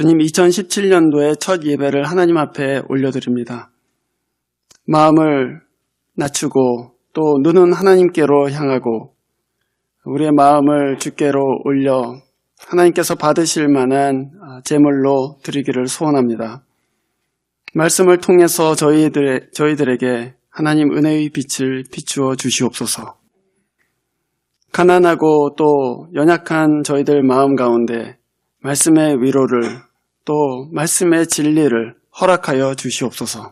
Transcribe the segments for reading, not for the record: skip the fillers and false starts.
주님, 2017년도에 첫 예배를 하나님 앞에 올려드립니다. 마음을 낮추고 또 눈은 하나님께로 향하고 우리의 마음을 주께로 올려 하나님께서 받으실 만한 제물로 드리기를 소원합니다. 말씀을 통해서 저희들에게 하나님 은혜의 빛을 비추어 주시옵소서. 가난하고 또 연약한 저희들 마음 가운데 말씀의 위로를 또 말씀의 진리를 허락하여 주시옵소서.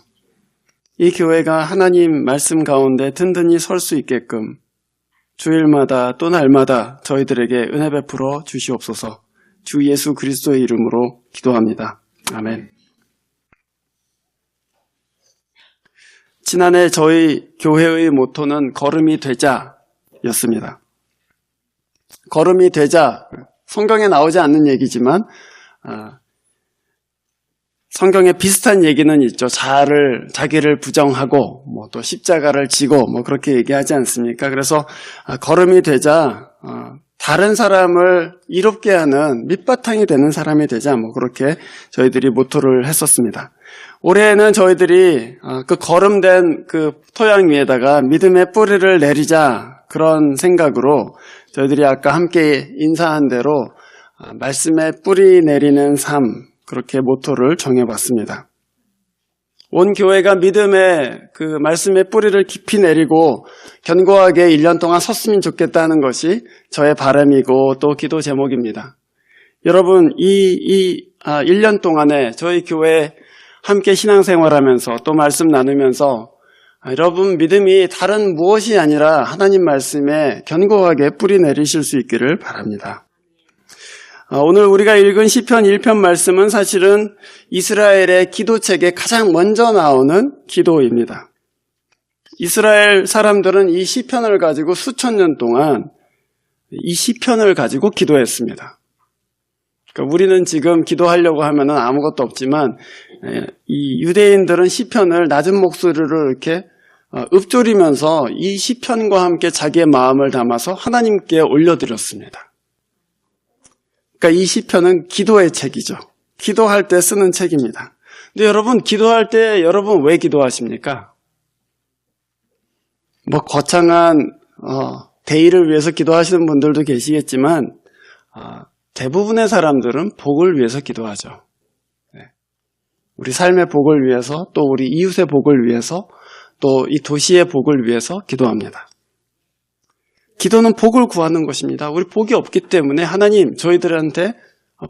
이 교회가 하나님 말씀 가운데 든든히 설 수 있게끔 주일마다 또 날마다 저희들에게 은혜 베풀어 주시옵소서. 주 예수 그리스도의 이름으로 기도합니다. 아멘. 지난해 저희 교회의 모토는 걸음이 되자였습니다. 걸음이 되자, 성경에 나오지 않는 얘기지만 성경에 비슷한 얘기는 있죠. 자기를 부정하고 또 십자가를 지고 그렇게 얘기하지 않습니까? 그래서 걸음이 되자 다른 사람을 이롭게 하는 밑바탕이 되는 사람이 되자 그렇게 저희들이 모토를 했었습니다. 올해는 저희들이 그 거름된 그 토양 위에다가 믿음의 뿌리를 내리자 그런 생각으로 저희들이 아까 함께 인사한 대로 말씀의 뿌리 내리는 삶 그렇게 모토를 정해봤습니다. 온 교회가 믿음의 그 말씀의 뿌리를 깊이 내리고 견고하게 1년 동안 섰으면 좋겠다는 것이 저의 바람이고 또 기도 제목입니다. 여러분, 이 1년 동안에 저희 교회 함께 신앙생활하면서 또 말씀 나누면서 여러분 믿음이 다른 무엇이 아니라 하나님 말씀에 견고하게 뿌리 내리실 수 있기를 바랍니다. 오늘 우리가 읽은 시편 1편 말씀은 사실은 이스라엘의 기도책에 가장 먼저 나오는 기도입니다. 이스라엘 사람들은 이 시편을 가지고 수천 년 동안 이 시편을 가지고 기도했습니다. 그러니까 우리는 지금 기도하려고 하면 아무것도 없지만 이 유대인들은 시편을 낮은 목소리로 이렇게 읊조리면서 이 시편과 함께 자기의 마음을 담아서 하나님께 올려드렸습니다. 그러니까 이 시편은 기도의 책이죠. 기도할 때 쓰는 책입니다. 근데 여러분, 기도할 때 여러분 왜 기도하십니까? 거창한 대의를 위해서 기도하시는 분들도 계시겠지만 대부분의 사람들은 복을 위해서 기도하죠. 우리 삶의 복을 위해서 또 우리 이웃의 복을 위해서 또 이 도시의 복을 위해서 기도합니다. 기도는 복을 구하는 것입니다. 우리 복이 없기 때문에 하나님 저희들한테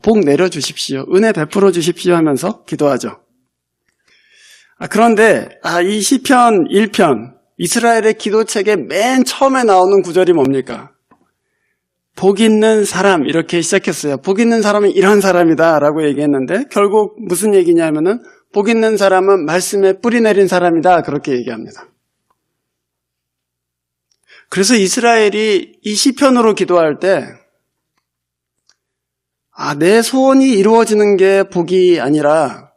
복 내려주십시오. 은혜 베풀어 주십시오 하면서 기도하죠. 그런데 이 시편 1편 이스라엘의 기도책의 맨 처음에 나오는 구절이 뭡니까? 복 있는 사람 이렇게 시작했어요. 복 있는 사람은 이런 사람이다 라고 얘기했는데 결국 무슨 얘기냐면은 복 있는 사람은 말씀에 뿌리 내린 사람이다 그렇게 얘기합니다. 그래서 이스라엘이 이 시편으로 기도할 때 내 소원이 이루어지는 게 복이 아니라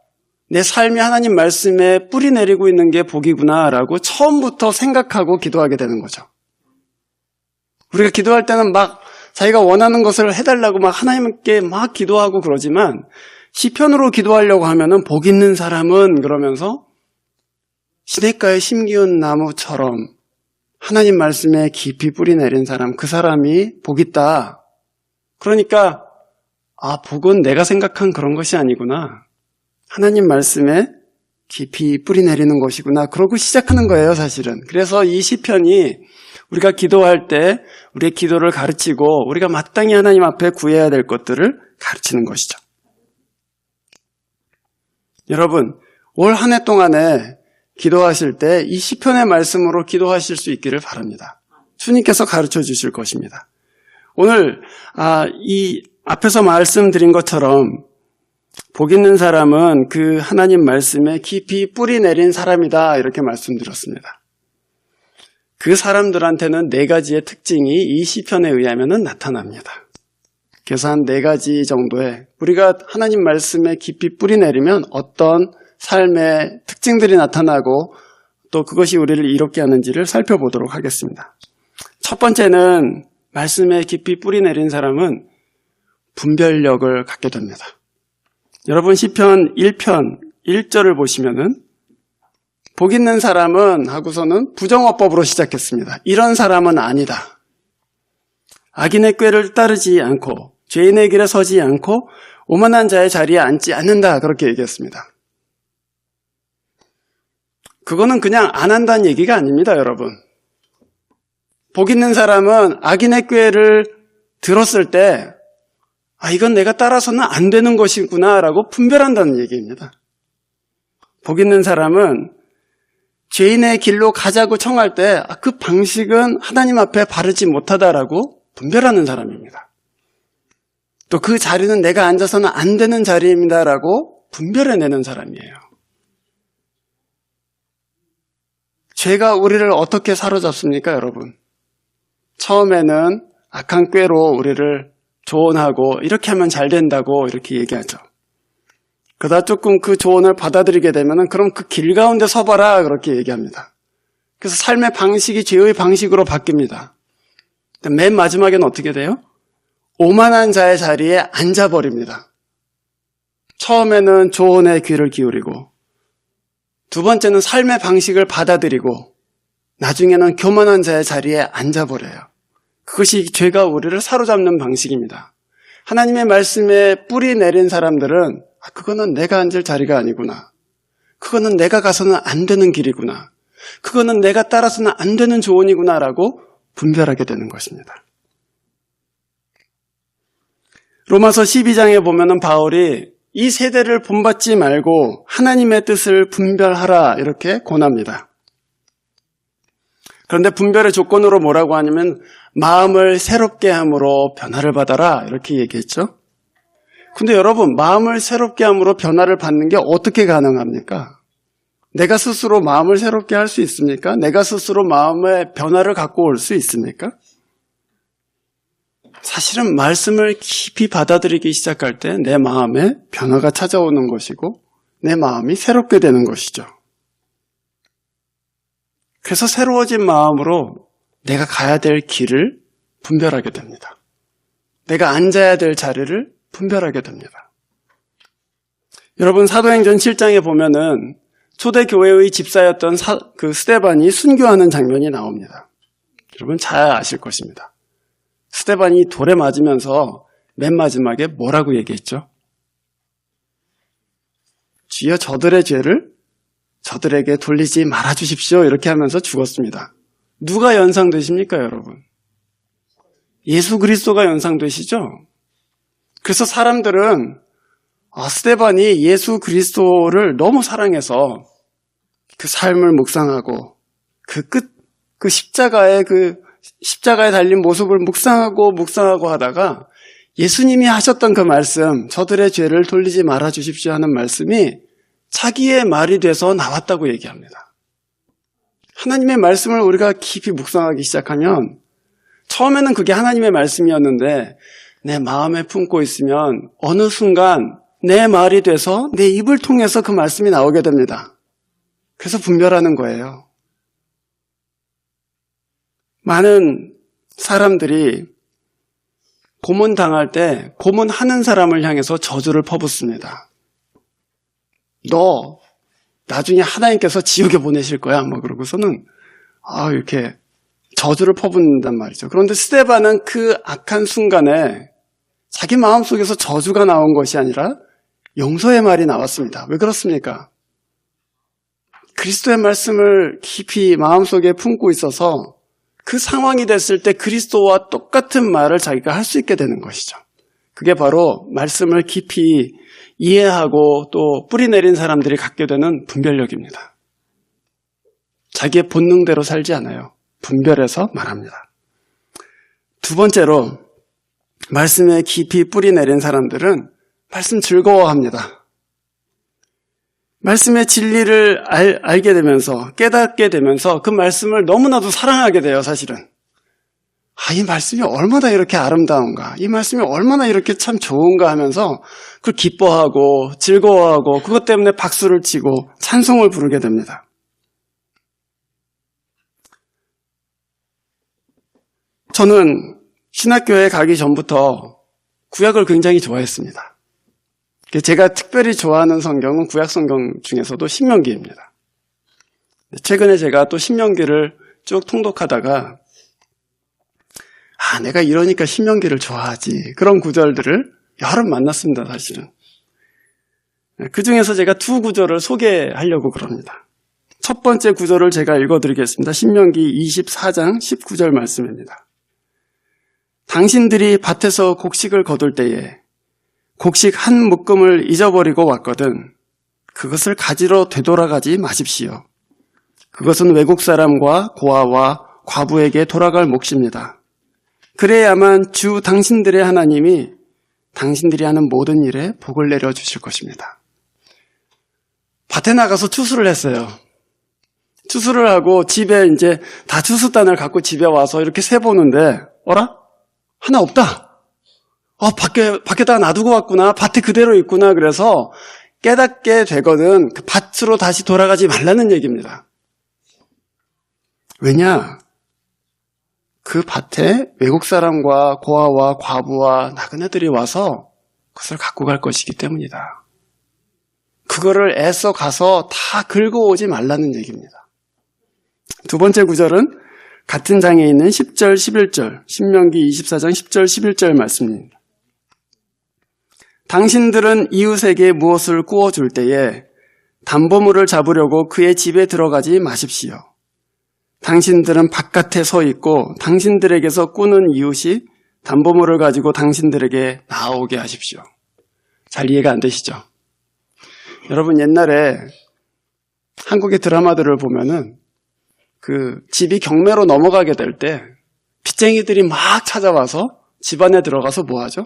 내 삶이 하나님 말씀에 뿌리 내리고 있는 게 복이구나라고 처음부터 생각하고 기도하게 되는 거죠. 우리가 기도할 때는 자기가 원하는 것을 해달라고 하나님께 기도하고 그러지만 시편으로 기도하려고 하면은 복 있는 사람은 그러면서 시냇가에 심기운 나무처럼 하나님 말씀에 깊이 뿌리 내린 사람, 그 사람이 복 있다. 그러니까 복은 내가 생각한 그런 것이 아니구나. 하나님 말씀에 깊이 뿌리 내리는 것이구나. 그러고 시작하는 거예요, 사실은. 그래서 이 시편이 우리가 기도할 때 우리의 기도를 가르치고 우리가 마땅히 하나님 앞에 구해야 될 것들을 가르치는 것이죠. 여러분, 올 한 해 동안에 기도하실 때 이 시편의 말씀으로 기도하실 수 있기를 바랍니다. 주님께서 가르쳐 주실 것입니다. 오늘 이 앞에서 말씀드린 것처럼 복 있는 사람은 그 하나님 말씀에 깊이 뿌리 내린 사람이다 이렇게 말씀드렸습니다. 그 사람들한테는 4가지의 특징이 이 시편에 의하면 나타납니다. 그래서 한 4가지 정도의 우리가 하나님 말씀에 깊이 뿌리 내리면 어떤 삶의 특징들이 나타나고 또 그것이 우리를 이롭게 하는지를 살펴보도록 하겠습니다. 첫 번째는 말씀에 깊이 뿌리 내린 사람은 분별력을 갖게 됩니다. 여러분 시편 1편 1절을 보시면은 복 있는 사람은 하고서는 부정어법으로 시작했습니다. 이런 사람은 아니다. 악인의 꾀를 따르지 않고 죄인의 길에 서지 않고 오만한 자의 자리에 앉지 않는다. 그렇게 얘기했습니다. 그거는 그냥 안 한다는 얘기가 아닙니다, 여러분. 복 있는 사람은 악인의 꾀를 들었을 때 이건 내가 따라서는 안 되는 것이구나 라고 분별한다는 얘기입니다. 복 있는 사람은 죄인의 길로 가자고 청할 때 그 방식은 하나님 앞에 바르지 못하다라고 분별하는 사람입니다. 또 그 자리는 내가 앉아서는 안 되는 자리입니다라고 분별해내는 사람이에요. 죄가 우리를 어떻게 사로잡습니까, 여러분? 처음에는 악한 꾀로 우리를 조언하고 이렇게 하면 잘 된다고 이렇게 얘기하죠. 그러다 조금 그 조언을 받아들이게 되면 그럼 그 길 가운데 서봐라 그렇게 얘기합니다. 그래서 삶의 방식이 죄의 방식으로 바뀝니다. 맨 마지막에는 어떻게 돼요? 오만한 자의 자리에 앉아버립니다. 처음에는 조언에 귀를 기울이고 두 번째는 삶의 방식을 받아들이고 나중에는 교만한 자의 자리에 앉아버려요. 그것이 죄가 우리를 사로잡는 방식입니다. 하나님의 말씀에 뿌리 내린 사람들은 그거는 내가 앉을 자리가 아니구나. 그거는 내가 가서는 안 되는 길이구나. 그거는 내가 따라서는 안 되는 조언이구나라고 분별하게 되는 것입니다. 로마서 12장에 보면은 바울이 이 세대를 본받지 말고 하나님의 뜻을 분별하라 이렇게 권합니다. 그런데 분별의 조건으로 뭐라고 하냐면 마음을 새롭게 함으로 변화를 받아라 이렇게 얘기했죠. 근데 여러분 마음을 새롭게 함으로 변화를 받는 게 어떻게 가능합니까? 내가 스스로 마음을 새롭게 할 수 있습니까? 내가 스스로 마음의 변화를 갖고 올 수 있습니까? 사실은 말씀을 깊이 받아들이기 시작할 때 내 마음에 변화가 찾아오는 것이고 내 마음이 새롭게 되는 것이죠. 그래서 새로워진 마음으로 내가 가야 될 길을 분별하게 됩니다. 내가 앉아야 될 자리를 분별하게 됩니다. 여러분 사도행전 7장에 보면은 초대교회의 집사였던 그 스데반이 순교하는 장면이 나옵니다. 여러분 잘 아실 것입니다. 스데반이 돌에 맞으면서 맨 마지막에 뭐라고 얘기했죠? 주여 저들의 죄를 저들에게 돌리지 말아주십시오. 이렇게 하면서 죽었습니다. 누가 연상되십니까, 여러분? 예수 그리스도가 연상되시죠? 그래서 사람들은 스데반이 예수 그리스도를 너무 사랑해서 그 삶을 묵상하고 그 십자가에 달린 모습을 묵상하고 하다가 예수님이 하셨던 그 말씀, 저들의 죄를 돌리지 말아 주십시오 하는 말씀이 자기의 말이 돼서 나왔다고 얘기합니다. 하나님의 말씀을 우리가 깊이 묵상하기 시작하면 처음에는 그게 하나님의 말씀이었는데 내 마음에 품고 있으면 어느 순간 내 말이 돼서 내 입을 통해서 그 말씀이 나오게 됩니다. 그래서 분별하는 거예요. 많은 사람들이 고문당할 때 고문하는 사람을 향해서 저주를 퍼붓습니다. 너 나중에 하나님께서 지옥에 보내실 거야. 그러고서는 이렇게 저주를 퍼붓는단 말이죠. 그런데 스데반은 그 악한 순간에 자기 마음속에서 저주가 나온 것이 아니라 용서의 말이 나왔습니다. 왜 그렇습니까? 그리스도의 말씀을 깊이 마음속에 품고 있어서 그 상황이 됐을 때 그리스도와 똑같은 말을 자기가 할 수 있게 되는 것이죠. 그게 바로 말씀을 깊이 이해하고 또 뿌리 내린 사람들이 갖게 되는 분별력입니다. 자기의 본능대로 살지 않아요. 분별해서 말합니다. 두 번째로 말씀에 깊이 뿌리 내린 사람들은 말씀 즐거워합니다. 말씀의 진리를 알게 되면서 깨닫게 되면서 그 말씀을 너무나도 사랑하게 돼요. 사실은 이 말씀이 얼마나 이렇게 아름다운가, 이 말씀이 얼마나 이렇게 참 좋은가 하면서 그걸 기뻐하고 즐거워하고 그것 때문에 박수를 치고 찬송을 부르게 됩니다. 저는 신학교에 가기 전부터 구약을 굉장히 좋아했습니다. 제가 특별히 좋아하는 성경은 구약 성경 중에서도 신명기입니다. 최근에 제가 또 신명기를 쭉 통독하다가 내가 이러니까 신명기를 좋아하지. 그런 구절들을 여러 만났습니다, 사실은. 그 중에서 제가 두 구절을 소개하려고 그럽니다. 첫 번째 구절을 제가 읽어드리겠습니다. 신명기 24장 19절 말씀입니다. 당신들이 밭에서 곡식을 거둘 때에 곡식 한 묶음을 잊어버리고 왔거든 그것을 가지러 되돌아가지 마십시오. 그것은 외국 사람과 고아와 과부에게 돌아갈 몫입니다. 그래야만 주 당신들의 하나님이 당신들이 하는 모든 일에 복을 내려주실 것입니다. 밭에 나가서 추수를 했어요. 추수를 하고 집에 이제 다 추수단을 갖고 집에 와서 이렇게 세보는데 어라? 하나 없다. 밖에다가 놔두고 왔구나. 밭에 그대로 있구나. 그래서 깨닫게 되거든 그 밭으로 다시 돌아가지 말라는 얘기입니다. 왜냐? 그 밭에 외국 사람과 고아와 과부와 나그네들이 와서 그것을 갖고 갈 것이기 때문이다. 그거를 애써 가서 다 긁어오지 말라는 얘기입니다. 두 번째 구절은 같은 장에 있는 10절, 11절, 신명기 24장 10절, 11절 말씀입니다. 당신들은 이웃에게 무엇을 구워줄 때에 담보물을 잡으려고 그의 집에 들어가지 마십시오. 당신들은 바깥에 서 있고 당신들에게서 꾸는 이웃이 담보물을 가지고 당신들에게 나오게 하십시오. 잘 이해가 안 되시죠? 여러분 옛날에 한국의 드라마들을 보면은 그 집이 경매로 넘어가게 될 때 빚쟁이들이 막 찾아와서 집 안에 들어가서 뭐 하죠?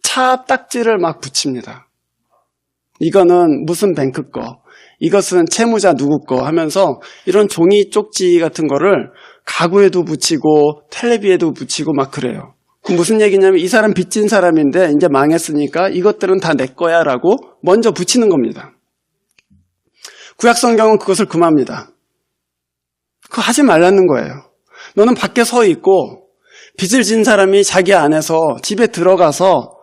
차 딱지를 막 붙입니다. 이거는 무슨 뱅크 거, 이것은 채무자 누구 거 하면서 이런 종이 쪽지 같은 거를 가구에도 붙이고 텔레비에도 붙이고 막 그래요. 무슨 얘기냐면 이 사람 빚진 사람인데 이제 망했으니까 이것들은 다 내 거야 라고 먼저 붙이는 겁니다. 구약 성경은 그것을 금합니다. 그거 하지 말라는 거예요. 너는 밖에 서 있고 빚을 진 사람이 자기 안에서 집에 들어가서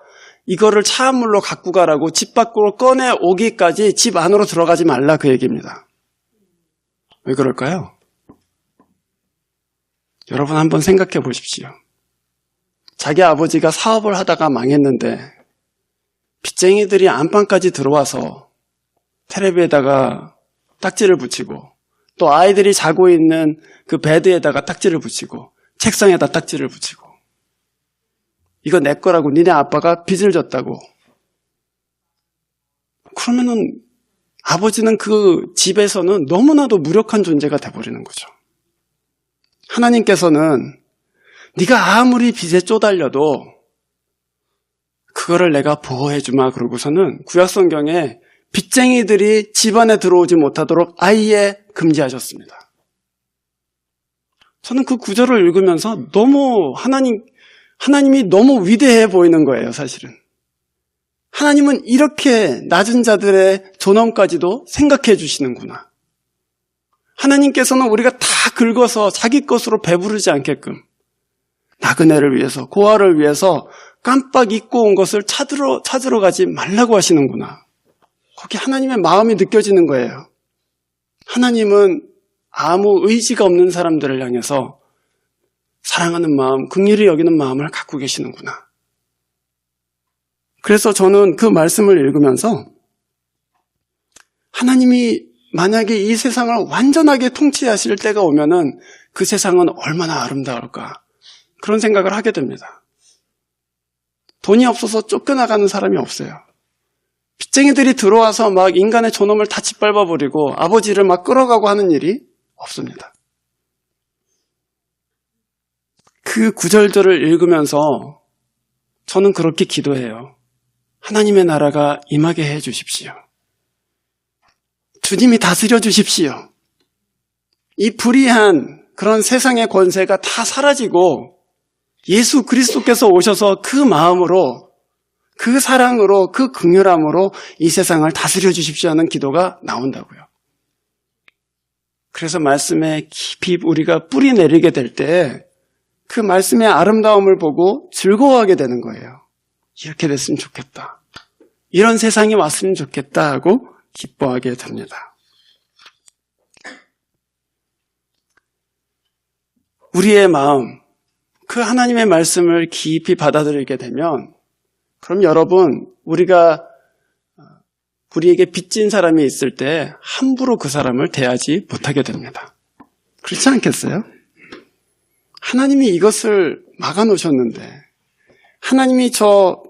이거를 차물로 갖고 가라고 집 밖으로 꺼내 오기까지 집 안으로 들어가지 말라 그 얘기입니다. 왜 그럴까요? 여러분 한번 생각해 보십시오. 자기 아버지가 사업을 하다가 망했는데 빚쟁이들이 안방까지 들어와서 텔레비에다가 딱지를 붙이고 또 아이들이 자고 있는 그 베드에다가 딱지를 붙이고 책상에다 딱지를 붙이고 이거 내 거라고 니네 아빠가 빚을 졌다고. 그러면은 아버지는 그 집에서는 너무나도 무력한 존재가 돼버리는 거죠. 하나님께서는 네가 아무리 빚에 쪼달려도 그거를 내가 보호해주마 그러고서는 구약성경에 빚쟁이들이 집안에 들어오지 못하도록 아예 금지하셨습니다. 저는 그 구절을 읽으면서 너무 하나님이 너무 위대해 보이는 거예요, 사실은. 하나님은 이렇게 낮은 자들의 존엄까지도 생각해 주시는구나. 하나님께서는 우리가 다 긁어서 자기 것으로 배부르지 않게끔 나그네를 위해서, 고아를 위해서 깜빡 잊고 온 것을 찾으러 가지 말라고 하시는구나. 거기 하나님의 마음이 느껴지는 거예요. 하나님은 아무 의지가 없는 사람들을 향해서 사랑하는 마음, 긍휼히 여기는 마음을 갖고 계시는구나. 그래서 저는 그 말씀을 읽으면서 하나님이 만약에 이 세상을 완전하게 통치하실 때가 오면은 그 세상은 얼마나 아름다울까. 그런 생각을 하게 됩니다. 돈이 없어서 쫓겨나가는 사람이 없어요. 빚쟁이들이 들어와서 막 인간의 존엄을 다 짓밟아버리고 아버지를 막 끌어가고 하는 일이 없습니다. 그 구절들을 읽으면서 저는 그렇게 기도해요. 하나님의 나라가 임하게 해 주십시오. 주님이 다스려 주십시오. 이 불의한 그런 세상의 권세가 다 사라지고 예수 그리스도께서 오셔서 그 마음으로, 그 사랑으로, 그 긍휼함으로 이 세상을 다스려 주십시오 하는 기도가 나온다고요. 그래서 말씀에 깊이 우리가 뿌리 내리게 될 때 그 말씀의 아름다움을 보고 즐거워하게 되는 거예요. 이렇게 됐으면 좋겠다. 이런 세상이 왔으면 좋겠다 하고 기뻐하게 됩니다. 우리의 마음, 그 하나님의 말씀을 깊이 받아들이게 되면 그럼 여러분, 우리에게 빚진 사람이 있을 때 함부로 그 사람을 대하지 못하게 됩니다. 그렇지 않겠어요? 하나님이 이것을 막아놓으셨는데 하나님이 저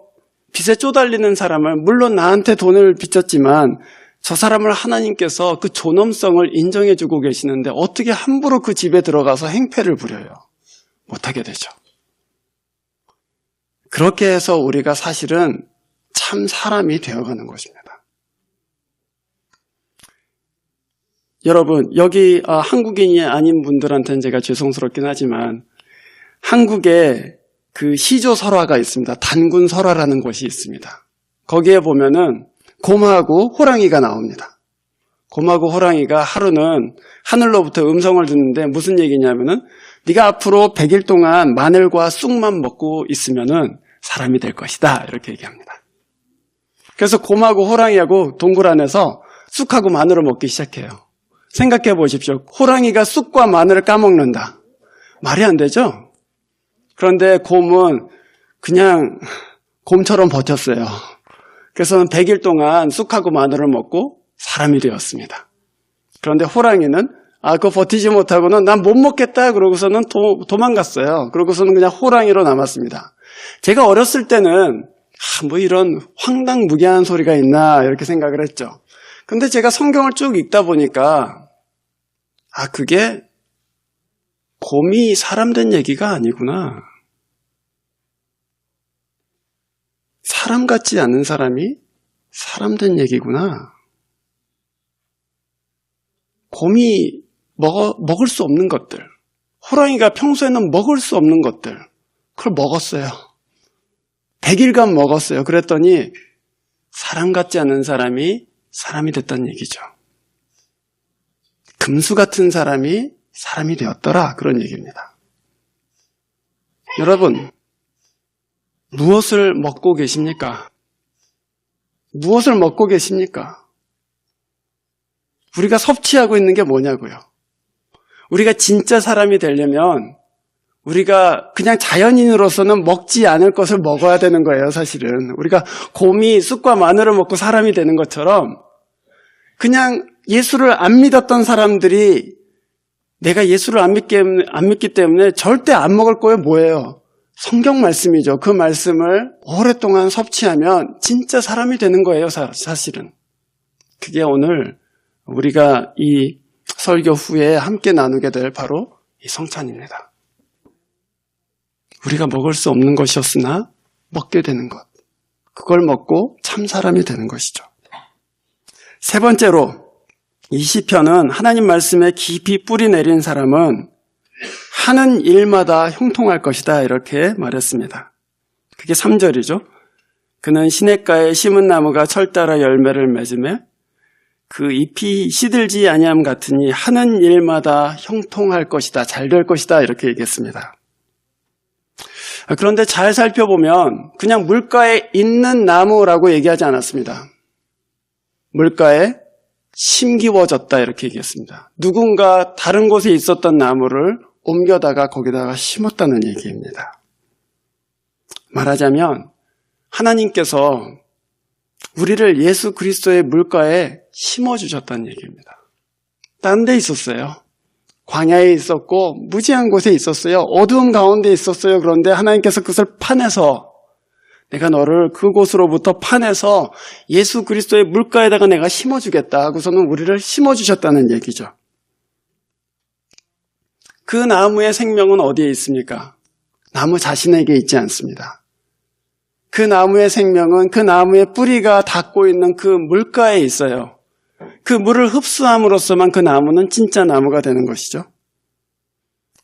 빚에 쪼달리는 사람을 물론 나한테 돈을 빚졌지만 저 사람을 하나님께서 그 존엄성을 인정해주고 계시는데 어떻게 함부로 그 집에 들어가서 행패를 부려요? 못하게 되죠. 그렇게 해서 우리가 사실은 참 사람이 되어가는 것입니다. 여러분, 여기 한국인이 아닌 분들한테는 제가 죄송스럽긴 하지만 한국에 그 시조설화가 있습니다. 단군설화라는 곳이 있습니다. 거기에 보면은 곰하고 호랑이가 나옵니다. 곰하고 호랑이가 하루는 하늘로부터 음성을 듣는데 무슨 얘기냐면은 네가 앞으로 100일 동안 마늘과 쑥만 먹고 있으면은 사람이 될 것이다. 이렇게 얘기합니다. 그래서 곰하고 호랑이하고 동굴 안에서 쑥하고 마늘을 먹기 시작해요. 생각해 보십시오. 호랑이가 쑥과 마늘을 까먹는다. 말이 안 되죠? 그런데 곰은 그냥 곰처럼 버텼어요. 그래서 100일 동안 쑥하고 마늘을 먹고 사람이 되었습니다. 그런데 호랑이는 그거 버티지 못하고는 난 못 먹겠다 그러고서는 도망갔어요. 그러고서는 그냥 호랑이로 남았습니다. 제가 어렸을 때는 뭐 이런 황당무계한 소리가 있나 이렇게 생각을 했죠. 근데 제가 성경을 쭉 읽다 보니까 그게 곰이 사람 된 얘기가 아니구나. 사람 같지 않은 사람이 사람 된 얘기구나. 곰이 먹을 수 없는 것들, 호랑이가 평소에는 먹을 수 없는 것들, 그걸 먹었어요. 100일간 먹었어요. 그랬더니 사람 같지 않은 사람이 사람이 됐다는 얘기죠. 금수 같은 사람이 사람이 되었더라. 그런 얘기입니다. 여러분, 무엇을 먹고 계십니까? 무엇을 먹고 계십니까? 우리가 섭취하고 있는 게 뭐냐고요? 우리가 진짜 사람이 되려면 우리가 그냥 자연인으로서는 먹지 않을 것을 먹어야 되는 거예요, 사실은. 우리가 곰이 쑥과 마늘을 먹고 사람이 되는 것처럼 그냥 예수를 안 믿었던 사람들이 내가 예수를 안 믿기 때문에 절대 안 먹을 거예요. 뭐예요? 성경 말씀이죠. 그 말씀을 오랫동안 섭취하면 진짜 사람이 되는 거예요, 사실은. 그게 오늘 우리가 이 설교 후에 함께 나누게 될 바로 이 성찬입니다. 우리가 먹을 수 없는 것이었으나 먹게 되는 것. 그걸 먹고 참 사람이 되는 것이죠. 세 번째로 이 시편은 하나님 말씀에 깊이 뿌리 내린 사람은 하는 일마다 형통할 것이다 이렇게 말했습니다. 그게 3절이죠. 그는 시냇가에 심은 나무가 철 따라 열매를 맺으며 그 잎이 시들지 아니함 같으니 하는 일마다 형통할 것이다. 잘 될 것이다 이렇게 얘기했습니다. 그런데 잘 살펴보면 그냥 물가에 있는 나무라고 얘기하지 않았습니다. 물가에 심기워졌다 이렇게 얘기했습니다. 누군가 다른 곳에 있었던 나무를 옮겨다가 거기다가 심었다는 얘기입니다. 말하자면 하나님께서 우리를 예수 그리스도의 물가에 심어주셨다는 얘기입니다. 딴 데 있었어요. 광야에 있었고 무지한 곳에 있었어요. 어두움 가운데 있었어요. 그런데 하나님께서 그것을 파내서 내가 너를 그곳으로부터 파내서 예수 그리스도의 물가에다가 내가 심어주겠다 하고서는 우리를 심어주셨다는 얘기죠. 그 나무의 생명은 어디에 있습니까? 나무 자신에게 있지 않습니다. 그 나무의 생명은 그 나무의 뿌리가 닿고 있는 그 물가에 있어요. 그 물을 흡수함으로써만 그 나무는 진짜 나무가 되는 것이죠.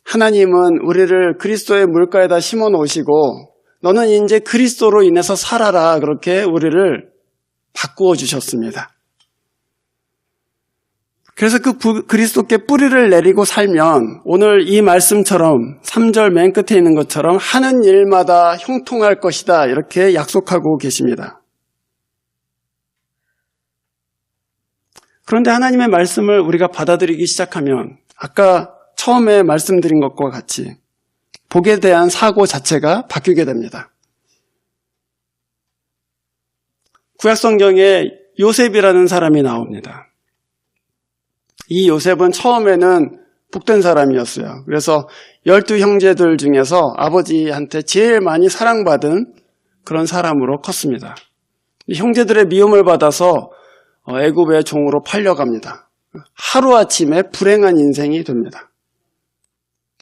하나님은 우리를 그리스도의 물가에다 심어 놓으시고 너는 이제 그리스도로 인해서 살아라 그렇게 우리를 바꾸어 주셨습니다. 그래서 그 그리스도께 뿌리를 내리고 살면 오늘 이 말씀처럼 3절 맨 끝에 있는 것처럼 하는 일마다 형통할 것이다 이렇게 약속하고 계십니다. 그런데 하나님의 말씀을 우리가 받아들이기 시작하면 아까 처음에 말씀드린 것과 같이 복에 대한 사고 자체가 바뀌게 됩니다. 구약성경에 요셉이라는 사람이 나옵니다. 이 요셉은 처음에는 복된 사람이었어요. 그래서 12형제들 중에서 아버지한테 제일 많이 사랑받은 그런 사람으로 컸습니다. 형제들의 미움을 받아서 애굽의 종으로 팔려갑니다. 하루아침에 불행한 인생이 됩니다.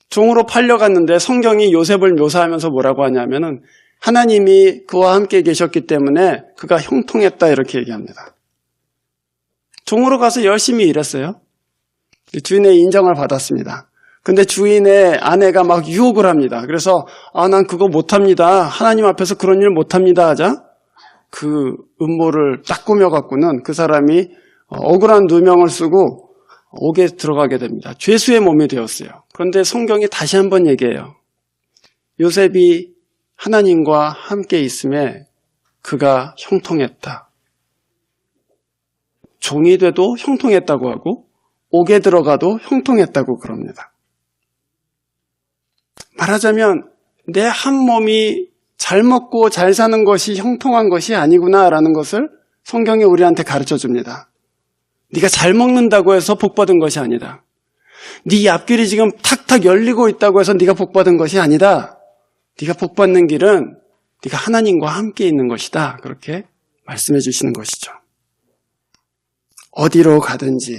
종으로 팔려갔는데 성경이 요셉을 묘사하면서 뭐라고 하냐면은 하나님이 그와 함께 계셨기 때문에 그가 형통했다 이렇게 얘기합니다. 종으로 가서 열심히 일했어요. 주인의 인정을 받았습니다. 근데 주인의 아내가 막 유혹을 합니다. 그래서 난 그거 못합니다. 하나님 앞에서 그런 일 못합니다 하자 그 음모를 딱 꾸며갖고는 그 사람이 억울한 누명을 쓰고 옥에 들어가게 됩니다. 죄수의 몸이 되었어요. 그런데 성경이 다시 한번 얘기해요. 요셉이 하나님과 함께 있음에 그가 형통했다. 종이 돼도 형통했다고 하고 옥에 들어가도 형통했다고 그럽니다. 말하자면 내 한 몸이 잘 먹고 잘 사는 것이 형통한 것이 아니구나라는 것을 성경이 우리한테 가르쳐 줍니다. 네가 잘 먹는다고 해서 복 받은 것이 아니다. 네 앞길이 지금 탁탁 열리고 있다고 해서 네가 복 받은 것이 아니다. 네가 복 받는 길은 네가 하나님과 함께 있는 것이다. 그렇게 말씀해 주시는 것이죠. 어디로 가든지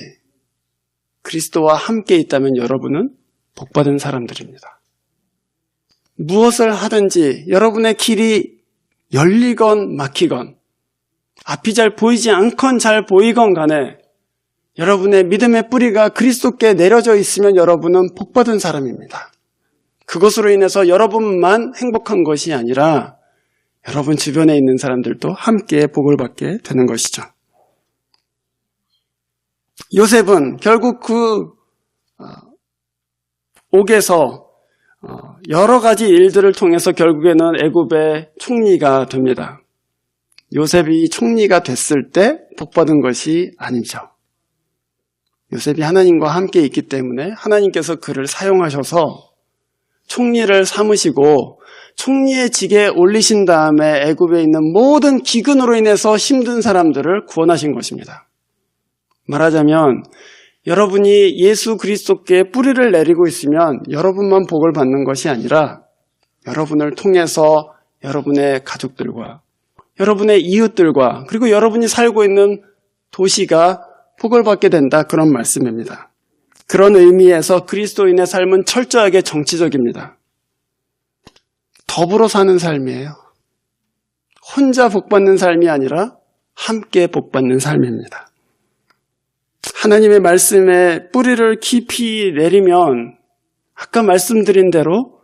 그리스도와 함께 있다면 여러분은 복 받은 사람들입니다. 무엇을 하든지 여러분의 길이 열리건 막히건 앞이 잘 보이지 않건 잘 보이건 간에 여러분의 믿음의 뿌리가 그리스도께 내려져 있으면 여러분은 복 받은 사람입니다. 그것으로 인해서 여러분만 행복한 것이 아니라 여러분 주변에 있는 사람들도 함께 복을 받게 되는 것이죠. 요셉은 결국 그 옥에서 여러 가지 일들을 통해서 결국에는 애굽의 총리가 됩니다. 요셉이 총리가 됐을 때 복받은 것이 아니죠. 요셉이 하나님과 함께 있기 때문에 하나님께서 그를 사용하셔서 총리를 삼으시고 총리의 직에 올리신 다음에 애굽에 있는 모든 기근으로 인해서 힘든 사람들을 구원하신 것입니다. 말하자면 여러분이 예수 그리스도께 뿌리를 내리고 있으면 여러분만 복을 받는 것이 아니라 여러분을 통해서 여러분의 가족들과 여러분의 이웃들과 그리고 여러분이 살고 있는 도시가 복을 받게 된다, 그런 말씀입니다. 그런 의미에서 그리스도인의 삶은 철저하게 정치적입니다. 더불어 사는 삶이에요. 혼자 복받는 삶이 아니라 함께 복받는 삶입니다. 하나님의 말씀에 뿌리를 깊이 내리면 아까 말씀드린 대로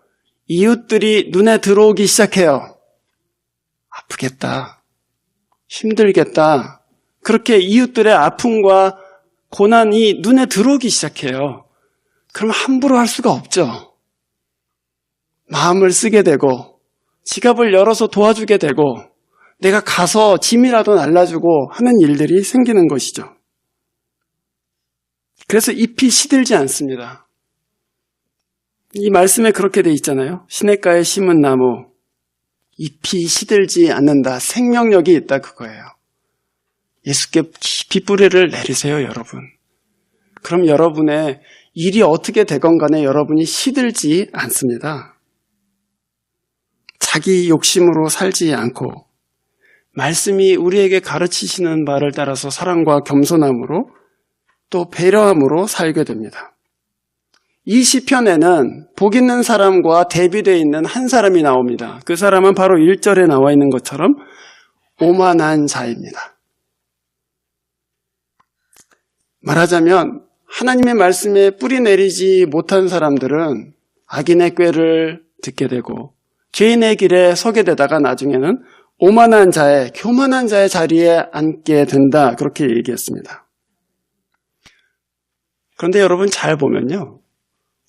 이웃들이 눈에 들어오기 시작해요. 아프겠다, 힘들겠다, 그렇게 이웃들의 아픔과 고난이 눈에 들어오기 시작해요. 그럼 함부로 할 수가 없죠. 마음을 쓰게 되고 지갑을 열어서 도와주게 되고 내가 가서 짐이라도 날라주고 하는 일들이 생기는 것이죠. 그래서 잎이 시들지 않습니다. 이 말씀에 그렇게 돼 있잖아요. 시냇가에 심은 나무, 잎이 시들지 않는다, 생명력이 있다, 그거예요. 예수께 깊이 뿌리를 내리세요, 여러분. 그럼 여러분의 일이 어떻게 되건 간에 여러분이 시들지 않습니다. 자기 욕심으로 살지 않고 말씀이 우리에게 가르치시는 바를 따라서 사랑과 겸손함으로 또 배려함으로 살게 됩니다. 이 시편에는 복 있는 사람과 대비되어 있는 한 사람이 나옵니다. 그 사람은 바로 1절에 나와 있는 것처럼 오만한 자입니다. 말하자면 하나님의 말씀에 뿌리 내리지 못한 사람들은 악인의 꾀를 듣게 되고 죄인의 길에 서게 되다가 나중에는 오만한 자의, 교만한 자의 자리에 앉게 된다, 그렇게 얘기했습니다. 그런데 여러분 잘 보면요,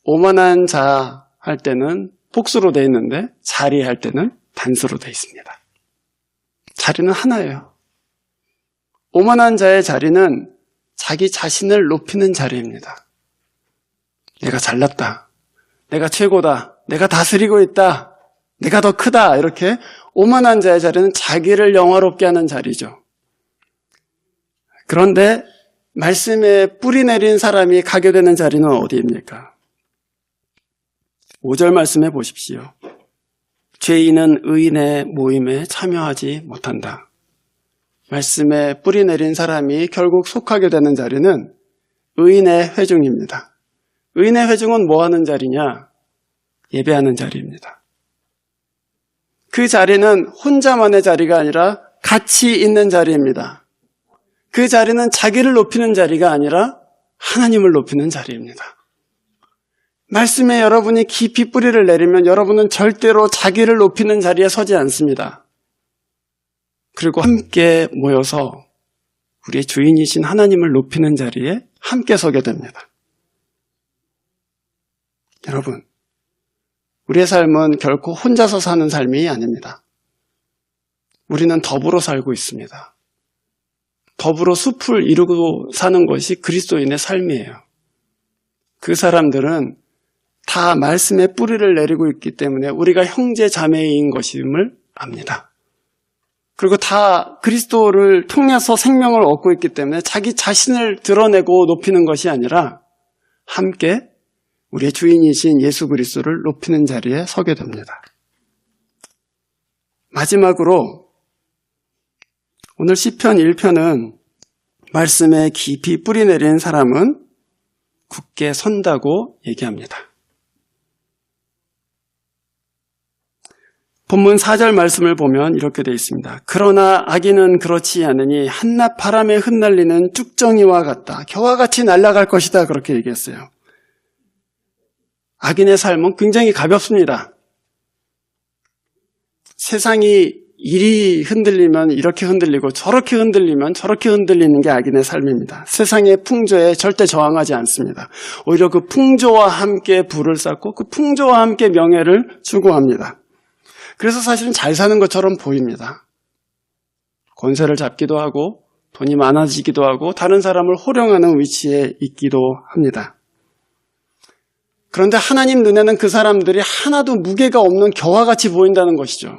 오만한 자 할 때는 복수로 돼 있는데 자리 할 때는 단수로 돼 있습니다. 자리는 하나예요. 오만한 자의 자리는 자기 자신을 높이는 자리입니다. 내가 잘났다. 내가 최고다. 내가 다스리고 있다. 내가 더 크다. 이렇게 오만한 자의 자리는 자기를 영화롭게 하는 자리죠. 그런데 말씀에 뿌리 내린 사람이 가게 되는 자리는 어디입니까? 5절 말씀해 보십시오. 죄인은 의인의 모임에 참여하지 못한다. 말씀에 뿌리 내린 사람이 결국 속하게 되는 자리는 의인의 회중입니다. 의인의 회중은 뭐 하는 자리냐? 예배하는 자리입니다. 그 자리는 혼자만의 자리가 아니라 같이 있는 자리입니다. 그 자리는 자기를 높이는 자리가 아니라 하나님을 높이는 자리입니다. 말씀에 여러분이 깊이 뿌리를 내리면 여러분은 절대로 자기를 높이는 자리에 서지 않습니다. 그리고 함께 모여서 우리의 주인이신 하나님을 높이는 자리에 함께 서게 됩니다. 여러분, 우리의 삶은 결코 혼자서 사는 삶이 아닙니다. 우리는 더불어 살고 있습니다. 더불어 숲을 이루고 사는 것이 그리스도인의 삶이에요. 그 사람들은 다 말씀의 뿌리를 내리고 있기 때문에 우리가 형제 자매인 것임을 압니다. 그리고 다 그리스도를 통해서 생명을 얻고 있기 때문에 자기 자신을 드러내고 높이는 것이 아니라 함께 우리의 주인이신 예수 그리스도를 높이는 자리에 서게 됩니다. 마지막으로 오늘 시편 1편은 말씀에 깊이 뿌리 내린 사람은 굳게 선다고 얘기합니다. 본문 4절 말씀을 보면 이렇게 되어 있습니다. 그러나 악인은 그렇지 않으니 한낮 바람에 흩날리는 쭉정이와 같다. 겨와 같이 날아갈 것이다. 그렇게 얘기했어요. 악인의 삶은 굉장히 가볍습니다. 세상이 이리 흔들리면 이렇게 흔들리고 저렇게 흔들리면 저렇게 흔들리는 게 악인의 삶입니다. 세상의 풍조에 절대 저항하지 않습니다. 오히려 그 풍조와 함께 부를 쌓고 그 풍조와 함께 명예를 추구합니다. 그래서 사실은 잘 사는 것처럼 보입니다. 권세를 잡기도 하고 돈이 많아지기도 하고 다른 사람을 호령하는 위치에 있기도 합니다. 그런데 하나님 눈에는 그 사람들이 하나도 무게가 없는 겨와 같이 보인다는 것이죠.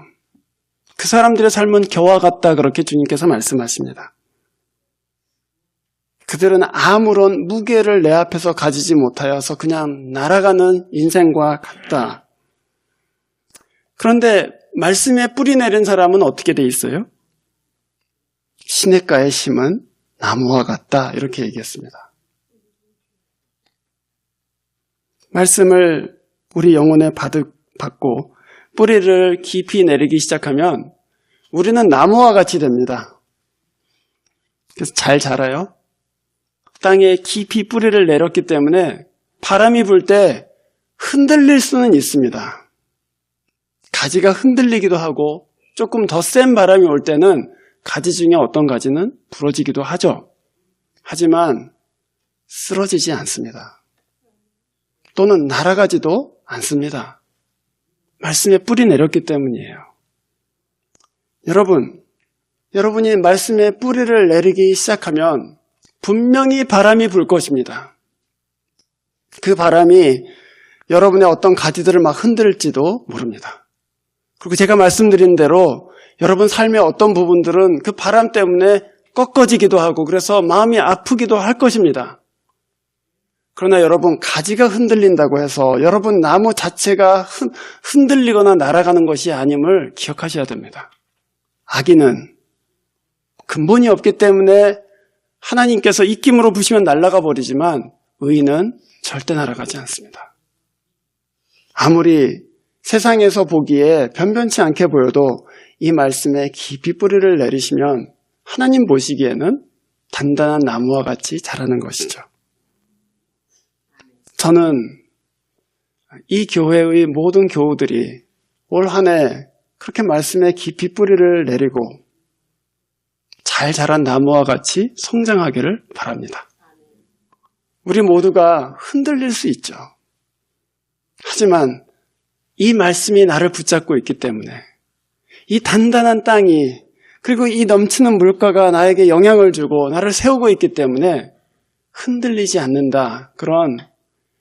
그 사람들의 삶은 겨와 같다 그렇게 주님께서 말씀하십니다. 그들은 아무런 무게를 내 앞에서 가지지 못하여서 그냥 날아가는 인생과 같다. 그런데 말씀에 뿌리 내린 사람은 어떻게 돼 있어요? 시냇가에 심은 나무와 같다 이렇게 얘기했습니다. 말씀을 우리 영혼에 받고 뿌리를 깊이 내리기 시작하면 우리는 나무와 같이 됩니다. 그래서 잘 자라요. 땅에 깊이 뿌리를 내렸기 때문에 바람이 불 때 흔들릴 수는 있습니다. 가지가 흔들리기도 하고 조금 더 센 바람이 올 때는 가지 중에 어떤 가지는 부러지기도 하죠. 하지만 쓰러지지 않습니다. 또는 날아가지도 않습니다. 말씀에 뿌리 내렸기 때문이에요. 여러분이 말씀에 뿌리를 내리기 시작하면 분명히 바람이 불 것입니다. 그 바람이 여러분의 어떤 가지들을 막 흔들지도 모릅니다. 그리고 제가 말씀드린 대로 여러분 삶의 어떤 부분들은 그 바람 때문에 꺾어지기도 하고 그래서 마음이 아프기도 할 것입니다. 그러나 여러분 가지가 흔들린다고 해서 여러분 나무 자체가 흔들리거나 날아가는 것이 아님을 기억하셔야 됩니다. 악인은 근본이 없기 때문에 하나님께서 입김으로 부시면 날아가 버리지만 의인은 절대 날아가지 않습니다. 아무리 세상에서 보기에 변변치 않게 보여도 이 말씀에 깊이 뿌리를 내리시면 하나님 보시기에는 단단한 나무와 같이 자라는 것이죠. 저는 이 교회의 모든 교우들이 올 한 해 그렇게 말씀에 깊이 뿌리를 내리고 잘 자란 나무와 같이 성장하기를 바랍니다. 우리 모두가 흔들릴 수 있죠. 하지만 이 말씀이 나를 붙잡고 있기 때문에 이 단단한 땅이 그리고 이 넘치는 물가가 나에게 영향을 주고 나를 세우고 있기 때문에 흔들리지 않는다. 그런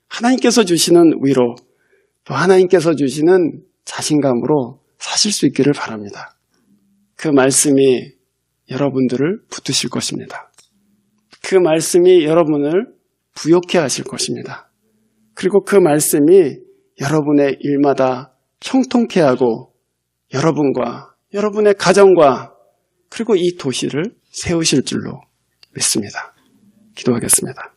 하나님께서 주시는 위로, 또 하나님께서 주시는 자신감으로 사실 수 있기를 바랍니다. 그 말씀이 여러분들을 붙드실 것입니다. 그 말씀이 여러분을 부욕해 하실 것입니다. 그리고 그 말씀이 여러분의 일마다 형통케 하고 여러분과 여러분의 가정과 그리고 이 도시를 세우실 줄로 믿습니다. 기도하겠습니다.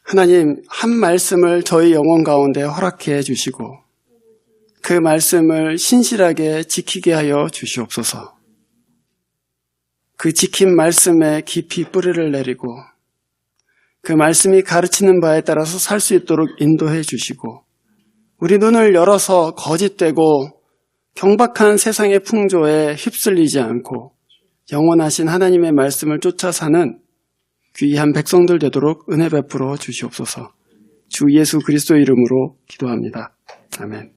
하나님, 한 말씀을 저희 영혼 가운데 허락해 주시고 그 말씀을 신실하게 지키게 하여 주시옵소서. 그 지킨 말씀에 깊이 뿌리를 내리고 그 말씀이 가르치는 바에 따라서 살 수 있도록 인도해 주시고 우리 눈을 열어서 거짓되고 경박한 세상의 풍조에 휩쓸리지 않고 영원하신 하나님의 말씀을 쫓아 사는 귀한 백성들 되도록 은혜 베풀어 주시옵소서. 주 예수 그리스도 이름으로 기도합니다. 아멘.